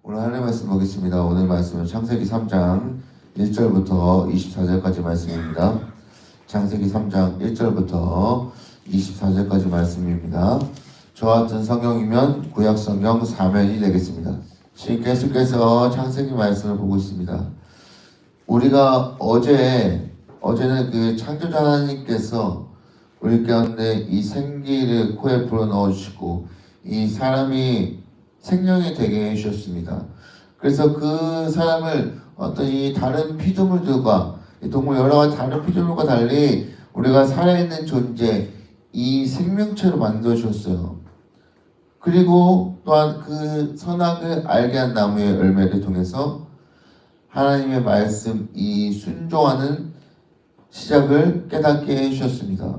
오늘 하나님 말씀 보겠습니다. 오늘 말씀은 창세기 3장 1절부터 24절까지 말씀입니다. 창세기 3장 1절부터 24절까지 말씀입니다. 저와 같은 성경이면 구약성경 4면이 되겠습니다. 지금 계속해서 창세기 말씀을 보고 있습니다. 우리가 어제는 그 창조자 하나님께서 우리 가운데 이 생기를 코에 불어넣어 주시고 이 사람이 생명이 되게 해주셨습니다. 그래서 그 사람을 어떤 이 다른 피조물들과 이 동물 여러 가지 다른 피조물과 달리 우리가 살아있는 존재, 이 생명체로 만들어 주셨어요. 그리고 또한 그 선악을 알게 한 나무의 열매를 통해서 하나님의 말씀, 이 순종하는 시작을 깨닫게 해주셨습니다.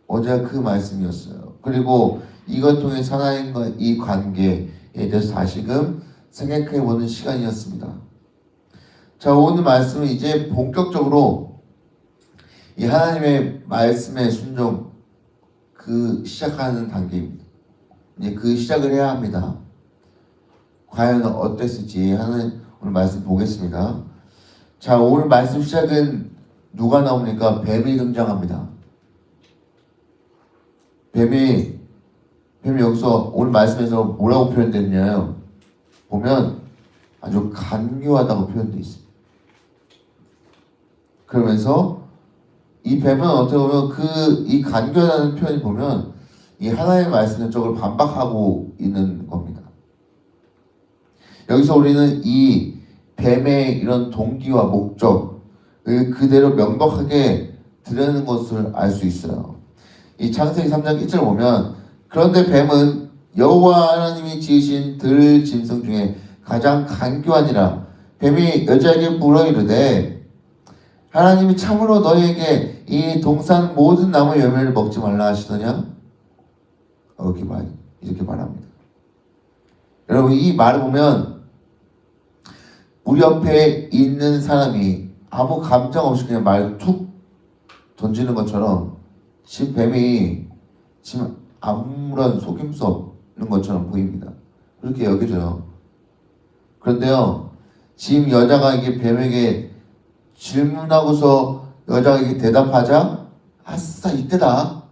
어제가 그 말씀이었어요. 그리고 이것 통해 하나님과 이 관계에 대해서 다시금 생각해보는 시간이었습니다. 자, 오늘 말씀은 이제 본격적으로 이 하나님의 말씀의 순종 그 시작하는 단계입니다. 이제 그 시작을 해야 합니다. 과연 어땠을지 하는 오늘 말씀 보겠습니다. 자, 오늘 말씀 시작은 누가 나옵니까? 뱀이 등장합니다. 뱀이 여기서 오늘 말씀에서 뭐라고 표현됐냐요? 보면 아주 간교하다고 표현되어 있습니다. 그러면서 이 뱀은 어떻게 보면 이 간교하다는 표현이 보면 이 하나님의 말씀 쪽을 반박하고 있는 겁니다. 여기서 우리는 이 뱀의 이런 동기와 목적 그대로 명백하게 드러내는 것을 알 수 있어요. 이 창세기 3장 1절 보면 그런데 뱀은 여호와 하나님이 지으신 들 짐승 중에 가장 간교하니라. 뱀이 여자에게 물어 이르되 하나님이 참으로 너희에게 이 동산 모든 나무 열매를 먹지 말라 하시더냐? 이렇게 말합니다. 여러분 이 말을 보면 우리 옆에 있는 사람이 아무 감정 없이 그냥 말 툭 던지는 것처럼 지금 뱀이 지금 아무런 속임수 없는 것처럼 보입니다. 그렇게 여겨져요. 그런데요, 지금 여자가 이게 뱀에게 질문하고서 여자가 이게 대답하자, 아싸, 이때다.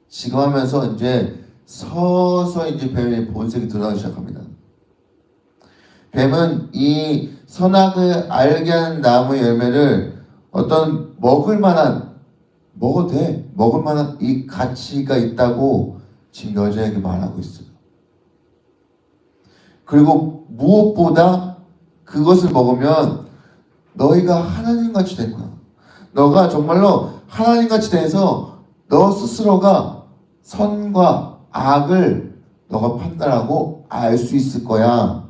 지금 하면서 이제 서서히 이제 뱀의 본색이 드러나기 시작합니다. 뱀은 이 선악을 알게 하는 나무의 열매를 어떤 먹어도 돼. 먹을 만한 이 가치가 있다고 지금 여자에게 말하고 있어요. 그리고 무엇보다 그것을 먹으면 너희가 하나님같이 될 거야. 너가 정말로 하나님같이 돼서 너 스스로가 선과 악을 너가 판단하고 알 수 있을 거야.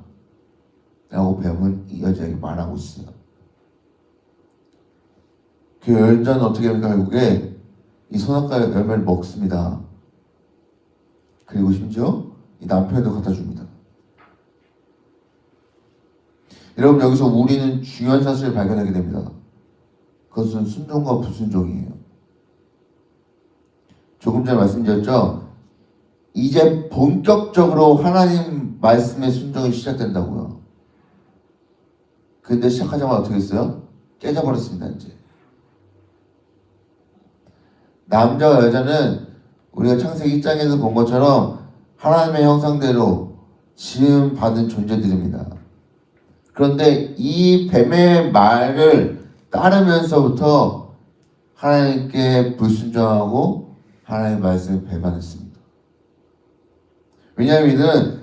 라고 뱀은 이 여자에게 말하고 있어요. 그 여자는 어떻게 하면 결국에 이 선악과의 열매를 먹습니다. 그리고 심지어 이 남편도 갖다 줍니다. 여러분 여기서 우리는 중요한 사실을 발견하게 됩니다. 그것은 순종과 불순종이에요. 조금 전에 말씀드렸죠. 이제 본격적으로 하나님 말씀의 순종이 시작된다고요. 근데 시작하자마자 어떻게 했어요? 깨져버렸습니다. 이제 남자와 여자는 우리가 창세기 1장에서 본 것처럼 하나님의 형상대로 지음 받은 존재들입니다. 그런데 이 뱀의 말을 따르면서부터 하나님께 불순종하고 하나님의 말씀을 배반했습니다. 왜냐하면 이들은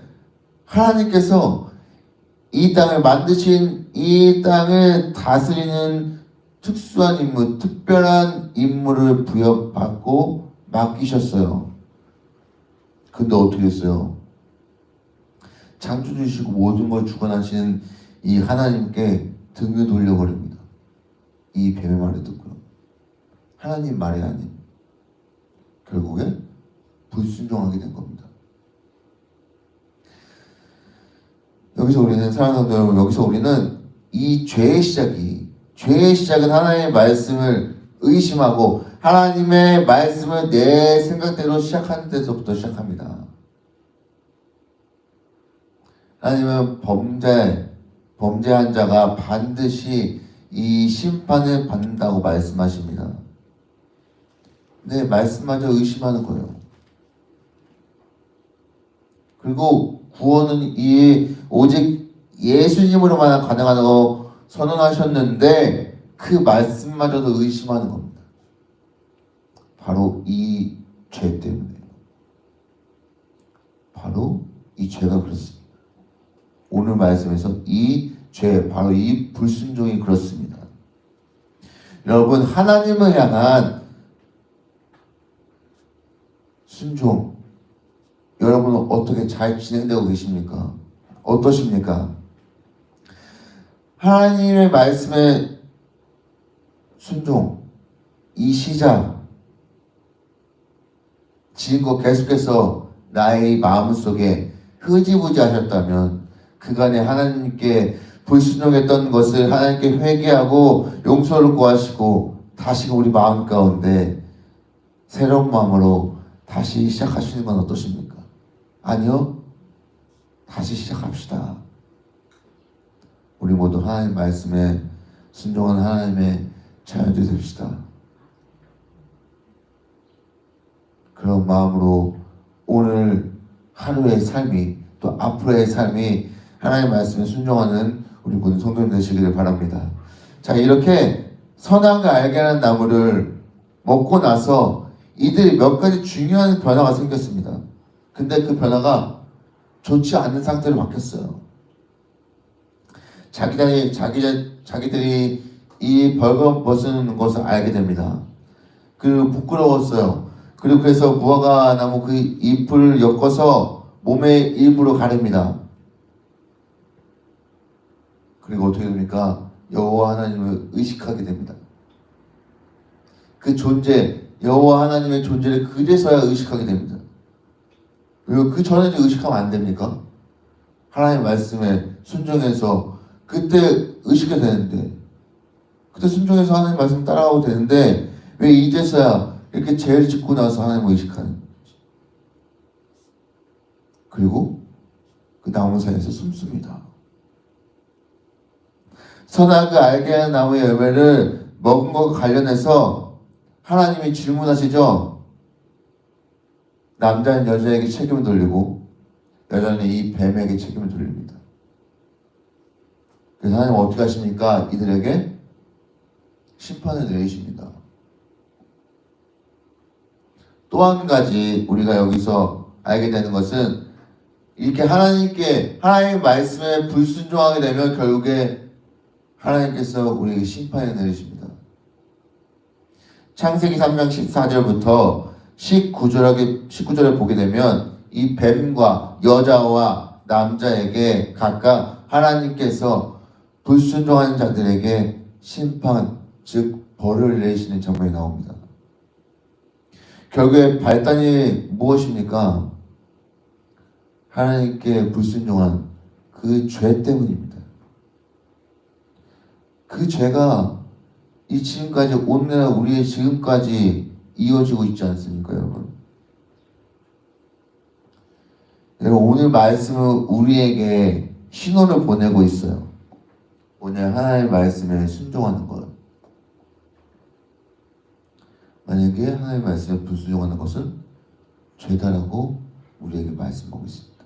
하나님께서 이 땅을 만드신 이 땅을 다스리는 특수한 인물, 특별한 임무를 부여받고 맡기셨어요. 근데 어떻게 했어요? 창조주시고 모든 걸 주관하시는 이 하나님께 등을 돌려버립니다. 이 뱀의 말을 듣고요. 하나님 말이 아닌 결국에 불순종하게 된 겁니다. 여기서 우리는 사랑하는 성도 여러분, 여기서 우리는 이 죄의 시작은 하나님의 말씀을 의심하고 하나님의 말씀을 내 생각대로 시작하는 데서부터 시작합니다. 하나님은 범죄한 자가 반드시 이 심판을 받는다고 말씀하십니다. 네, 말씀마저 의심하는 거예요. 그리고 구원은 오직 예수님으로만 가능하다고 선언하셨는데 그 말씀마저도 의심하는 겁니다. 바로 이 죄 때문에요. 바로 이 죄가 그렇습니다. 오늘 말씀에서 이 죄, 바로 이 불순종이 그렇습니다. 여러분, 하나님을 향한 순종, 여러분은 어떻게 잘 진행되고 계십니까? 어떠십니까? 하나님의 말씀에 순종, 이 시작, 지금껏 계속해서 나의 마음속에 흐지부지 하셨다면 그간에 하나님께 불순종했던 것을 하나님께 회개하고 용서를 구하시고 다시 우리 마음 가운데 새로운 마음으로 다시 시작하시는 건 어떠십니까? 아니요. 다시 시작합시다. 우리 모두 하나님 말씀에 순종한 하나님의 자녀들이 됩시다. 그런 마음으로 오늘 하루의 삶이 또 앞으로의 삶이 하나님 말씀에 순종하는 우리 모든 성도님 되시기를 바랍니다. 자, 이렇게 선악을 알게 하는 나무를 먹고 나서 이들이 몇 가지 중요한 변화가 생겼습니다. 근데 그 변화가 좋지 않은 상태로 바뀌었어요. 자기들이 이 벌거벗은 것을 알게 됩니다. 그리고 부끄러웠어요. 그리고 그래서 무화과 나무 그 잎을 엮어서 몸의 일부로 가립니다. 그리고 어떻게 됩니까? 여호와 하나님을 의식하게 됩니다. 그 존재, 여호와 하나님의 존재를 그제서야 의식하게 됩니다. 그리고 그 전에 의식하면 안 됩니까? 하나님의 말씀에 순종해서 그때 의식이 되는데, 그때 순종해서 하나님의 말씀 따라가고 되는데 왜 이제서야 이렇게 죄를 짓고 나서 하나님을 의식하는 거지? 그리고 그 나무 사이에서 숨습니다. 선악을 알게 하는 나무의 열매를 먹은 것과 관련해서 하나님이 질문하시죠. 남자는 여자에게 책임을 돌리고 여자는 이 뱀에게 책임을 돌립니다. 그래서 하나님은 어떻게 하십니까? 이들에게 심판을 내리십니다. 또 한 가지 우리가 여기서 알게 되는 것은 이렇게 하나님의 말씀에 불순종하게 되면 결국에 하나님께서 우리에게 심판을 내리십니다. 창세기 3장 14절부터 19절에 보게 되면 이 뱀과 여자와 남자에게 각각 하나님께서 불순종하는 자들에게 심판, 즉 벌을 내리시는 장면이 나옵니다. 결국에 발단이 무엇입니까? 하나님께 불순종한 그 죄 때문입니다. 그 죄가 이 지금까지 오늘날 우리의 지금까지 이어지고 있지 않습니까, 여러분? 오늘 말씀은 우리에게 신호를 보내고 있어요. 오늘 하나님의 말씀에 순종하는 것. 만약에 하나님의 말씀에 불순종하는 것은 죄다라고 우리에게 말씀하고 있습니다.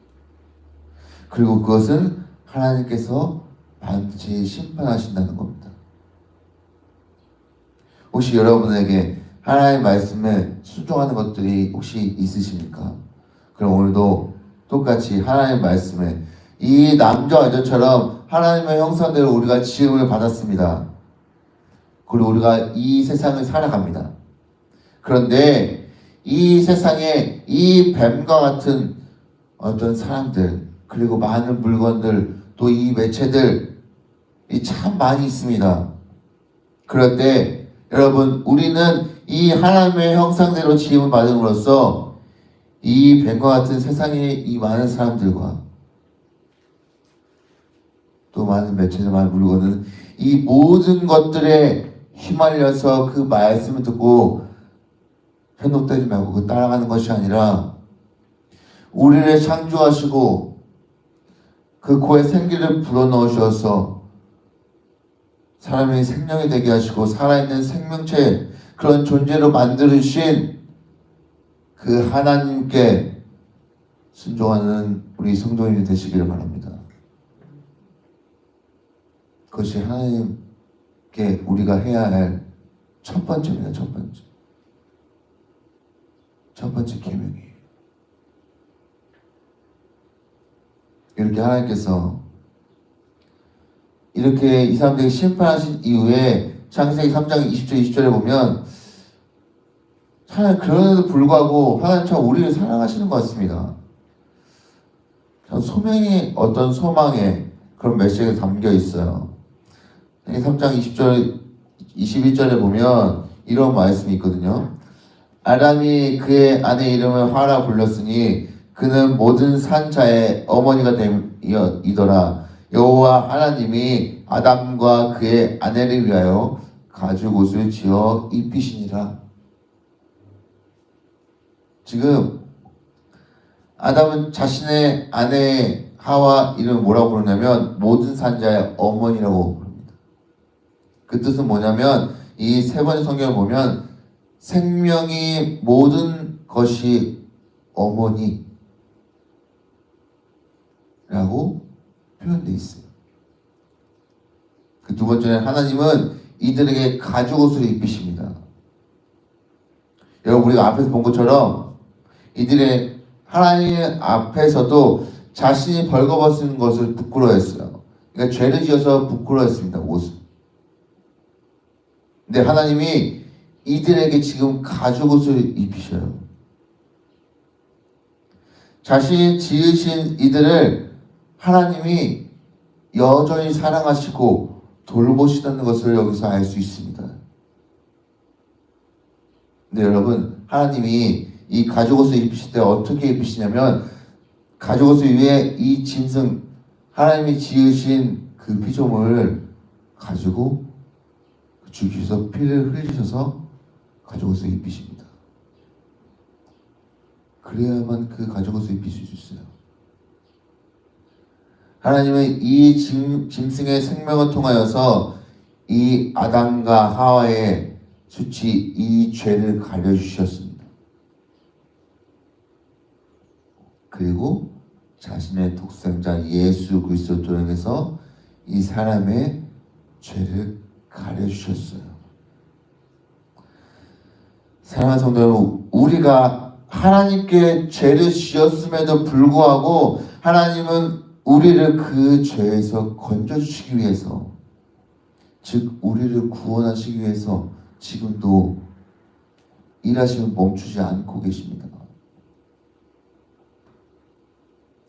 그리고 그것은 하나님께서 반드시 심판하신다는 겁니다. 혹시 여러분에게 하나님의 말씀에 순종하는 것들이 혹시 있으십니까? 그럼 오늘도 똑같이 하나님의 말씀에 이 남자와 여자처럼 하나님의 형상대로 우리가 지음을 받았습니다. 그리고 우리가 이 세상을 살아갑니다. 그런데 이 세상에 이 뱀과 같은 어떤 사람들, 그리고 많은 물건들, 또 이 매체들이 참 많이 있습니다. 그런데 여러분, 우리는 이 하나님의 형상대로 지음을 받음으로써 이 뱀과 같은 세상의 이 많은 사람들과 또 많은 매체들, 많은 물건은 이 모든 것들에 휘말려서 그 말씀을 듣고 현혹되지 말고 그 따라가는 것이 아니라 우리를 창조하시고 그 코에 생기를 불어넣으셔서 사람이 생명이 되게 하시고 살아있는 생명체 그런 존재로 만드신 그 하나님께 순종하는 우리 성도인이 되시기를 바랍니다. 그것이 하나님께 우리가 해야 할 첫 번째입니다. 첫 번째 계명이에요. 이렇게 하나님께서 이렇게 이 사람들이 심판하신 이후에 창세기 3장 20절 20절에 보면 하나님 그런데도 불구하고 하나님 참 우리를 사랑하시는 것 같습니다. 소명이 어떤 소망에 그런 메시지가 담겨 있어요. 3장 20절 21절에 보면 이런 말씀이 있거든요. 아담이 그의 아내 이름을 하라 불렀으니 그는 모든 산자의 어머니가 됨이더라. 여호와 하나님이 아담과 그의 아내를 위하여 가죽 옷을 지어 입히시니라. 지금 아담은 자신의 아내 하와 이름을 뭐라고 부르냐면 모든 산자의 어머니라고 부릅니다. 그 뜻은 뭐냐면 이 세 번째 성경을 보면 생명이 모든 것이 어머니라고 표현되어 있어요. 그 두 번째는 하나님은 이들에게 가죽옷을 입히십니다. 여러분 우리가 앞에서 본 것처럼 이들의 하나님 앞에서도 자신이 벌거벗은 것을 부끄러워했어요. 그러니까 죄를 지어서 부끄러워했습니다. 옷을. 근데 하나님이 이들에게 지금 가죽옷을 입히셔요. 자신이 지으신 이들을 하나님이 여전히 사랑하시고 돌보시다는 것을 여기서 알 수 있습니다. 근데 여러분 하나님이 이 가죽옷을 입히실 때 어떻게 입히시냐면 가죽옷을 위해 이 짐승 하나님이 지으신 그 피조물을 가지고 주께서 피를 흘리셔서 가죽옷을 입히십니다. 그래야만 그 가죽옷을 입히실 수 있어요. 하나님은 이 짐승의 생명을 통하여서 이 아담과 하와의 수치 이 죄를 가려주셨습니다. 그리고 자신의 독생자 예수 그리스도를 통해서 이 사람의 죄를 가려주셨어요. 사랑하는 성도 여러분, 우리가 하나님께 죄를 지었음에도 불구하고 하나님은 우리를 그 죄에서 건져주시기 위해서, 즉 우리를 구원하시기 위해서 지금도 일하시면 멈추지 않고 계십니다.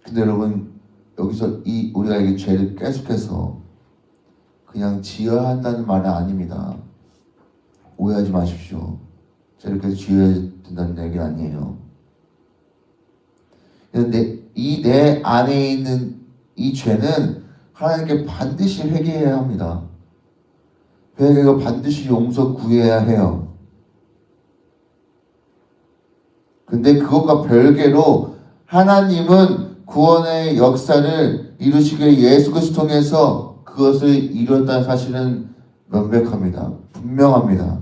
근데 여러분 여기서 우리가 이 죄를 계속해서 그냥 지어야 한다는 말은 아닙니다. 오해하지 마십시오. 죄를 계속 지어야 된다는 얘기 아니에요. 내 안에 있는 이 죄는 하나님께 반드시 회개해야 합니다. 회개가 반드시 용서 구해야 해요. 근데 그것과 별개로 하나님은 구원의 역사를 이루시기 위해 예수 그리스도 통해서 그것을 이루었다는 사실은 명백합니다. 분명합니다.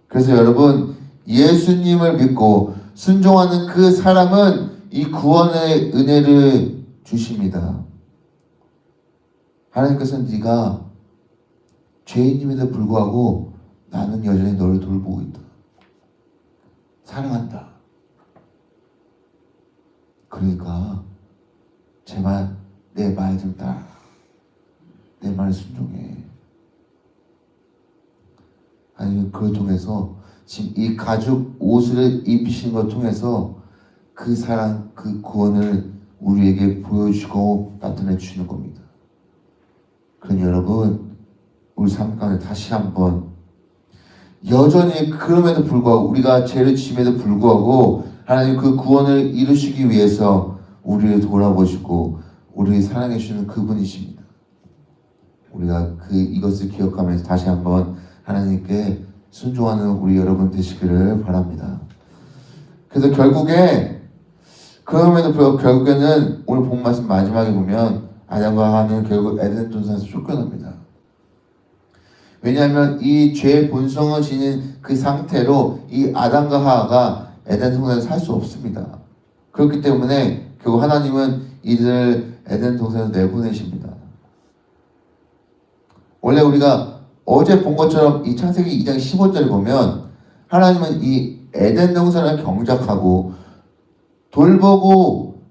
그래서 여러분 예수님을 믿고 순종하는 그 사람은 이 구원의 은혜를 주십니다. 하나님께서는 네가 죄인임에도 불구하고 나는 여전히 너를 돌보고 있다. 사랑한다. 그러니까 제발 내 말 좀 따라. 내 말에 순종해. 아니면 그걸 통해서 지금 이 가죽 옷을 입히신 것 통해서 그 사랑, 그 구원을 우리에게 보여주고 나타내 주시는 겁니다. 그러니 여러분 우리 삶 가운데 다시 한번 여전히 그럼에도 불구하고 우리가 죄를 지음에도 불구하고 하나님 그 구원을 이루시기 위해서 우리를 돌아보시고 우리를 사랑해 주시는 그분이십니다. 우리가 이것을 기억하면서 다시 한번 하나님께 순종하는 우리 여러분 되시기를 바랍니다. 그래서 결국에 그럼에도 불구하고 결국에는 오늘 본 말씀 마지막에 보면 아담과 하와는 결국 에덴 동산에서 쫓겨납니다. 왜냐하면 이 죄의 본성을 지닌 그 상태로 이 아담과 하와가 에덴 동산에서 살 수 없습니다. 그렇기 때문에 결국 하나님은 이들을 에덴 동산에서 내보내십니다. 원래 우리가 어제 본 것처럼 이 창세기 2장 15절을 보면 하나님은 이 에덴 동산을 경작하고 돌보고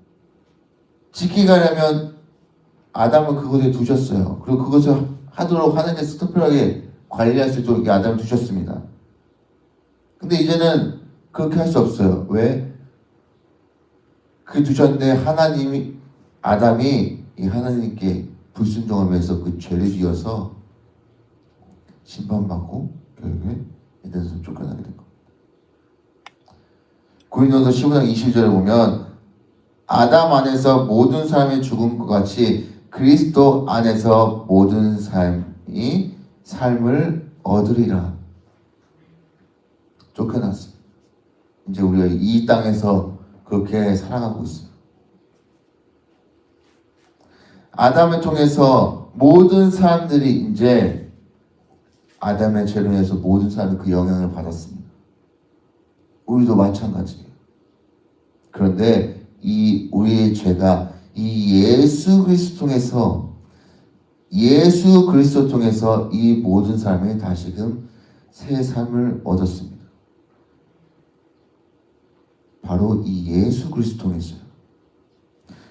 지키게 하려면 아담을 그곳에 두셨어요. 그리고 그것을 하도록 하나님께서 특별하게 관리할 수 있도록 아담을 두셨습니다. 근데 이제는 그렇게 할 수 없어요. 왜? 그 두셨는데 하나님이 아담이 이 하나님께 불순종하면서 그 죄를 지어서 심판받고 결국에 에덴에서 쫓겨나게 된 겁니다. 고린도서 15장 20절에 보면 아담 안에서 모든 사람이 죽은 것 같이 그리스도 안에서 모든 삶이 삶을 얻으리라. 쫓겨났습니다. 이제 우리가 이 땅에서 그렇게 살아가고 있어요. 아담을 통해서 모든 사람들이 이제 아담의 죄로 인해서 모든 사람이 그 영향을 받았습니다. 우리도 마찬가지예요. 그런데 이 우리의 죄가 이 예수 그리스도 통해서 이 모든 사람이 다시금 새 삶을 얻었습니다. 바로 이 예수 그리스도 통해서요.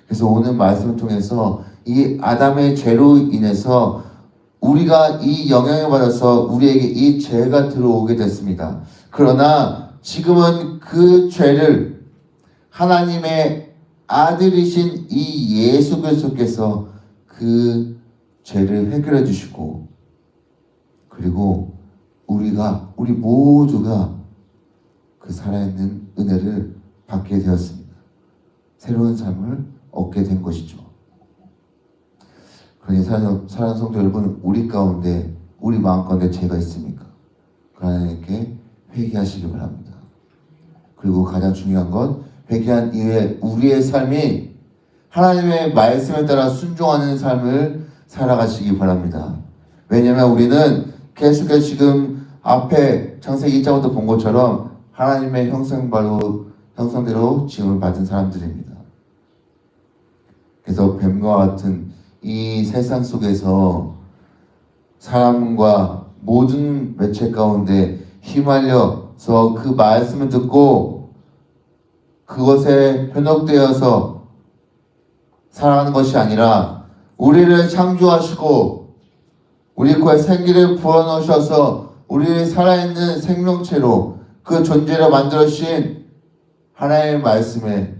그래서 오늘 말씀을 통해서 이 아담의 죄로 인해서 우리가 이 영향을 받아서 우리에게 이 죄가 들어오게 됐습니다. 그러나 지금은 그 죄를 하나님의 아들이신 이 예수 그리스도께서 그 죄를 해결해 주시고 그리고 우리 모두가 그 살아있는 은혜를 받게 되었습니다. 새로운 삶을 얻게 된 것이죠. 그러니 사랑하는 성도 여러분, 우리 가운데 우리 마음 가운데 죄가 있습니까? 하나님께 회개하시기 바랍니다. 그리고 가장 중요한 건 회개한 이후에 우리의 삶이 하나님의 말씀에 따라 순종하는 삶을 살아가시기 바랍니다. 왜냐하면 우리는 계속해서 지금 앞에 창세기 1장부터 본 것처럼 하나님의 형상대로 지음을 받은 사람들입니다. 그래서 뱀과 같은 이 세상 속에서 사람과 모든 매체 가운데 휘말려서 그 말씀을 듣고 그것에 현혹되어서 살아가는 것이 아니라 우리를 창조하시고 우리 코에 생기를 부어넣으셔서 우리를 살아있는 생명체로 그 존재를 만들어주신 하나님의 말씀에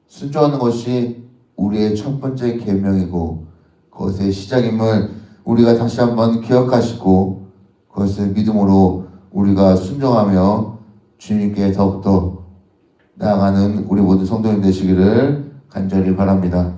순종하는 것이 우리의 첫 번째 계명이고 그것의 시작임을 우리가 다시 한번 기억하시고 그것을 믿음으로 우리가 순종하며 주님께 더욱더 나아가는 우리 모든 성도님 되시기를 간절히 바랍니다.